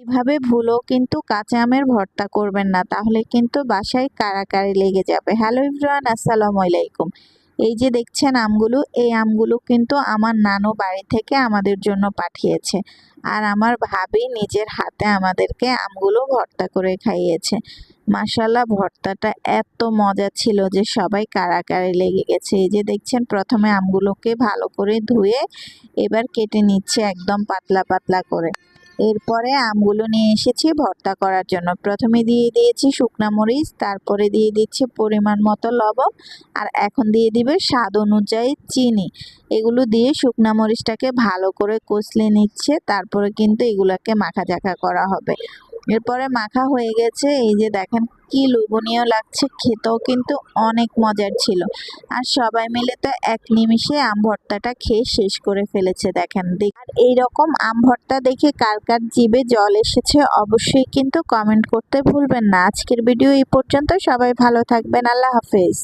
এভাবে ভুলেও কিন্তু কাঁচা আমের ভর্তা করবেন না, তাহলে কিন্তু বাসায় কারাকারি লেগে যাবে। হ্যালো এভরিওয়ান, আসসালামু আলাইকুম। এই যে দেখছেন আমগুলো, এই আমগুলো কিন্তু আমার নানু বাড়ি থেকে আমাদের জন্য পাঠিয়েছে। আর আমার ভাবি নিজের হাতে আমাদেরকে আমগুলো ভর্তা করে খাইয়েছে। মাশাআল্লাহ, ভর্তাটা এত মজা ছিল যে সবাই কারাকারি লেগে গেছে। এই যে দেখছেন, প্রথমে আমগুলোকে ভালো করে ধুয়ে এবার কেটে নিচ্ছে একদম পাতলা পাতলা করে। এরপরে আমগুলো নিয়ে এসেছি ভর্তা করার জন্য। প্রথমে দিয়ে দিয়েছি শুকনা মরিচ, তারপরে দিয়ে দিচ্ছি পরিমাণ মতো লবণ, আর এখন দিয়ে দিবে স্বাদ অনুযায়ী চিনি। এগুলো দিয়ে শুকনা মরিচটাকে ভালো করে কষলে নিচ্ছে, তারপরে কিন্তু এগুলোকে মাখাঝাকা করা হবে। এরপরে মাখা হয়ে গেছে। এই যে দেখেন কি লোভনীয় লাগছে, খেতেও কিন্তু অনেক মজার ছিল। আর সবাই মিলে তো এক নিমিষে আম ভর্তাটা খেয়ে শেষ করে ফেলেছে। দেখেন আর এইরকম আম ভর্তা দেখে কার কার জিভে জল এসেছে অবশ্যই কিন্তু কমেন্ট করতে ভুলবেন না। আজকের ভিডিও এই পর্যন্ত। সবাই ভালো থাকবেন। আল্লাহ হাফেজ।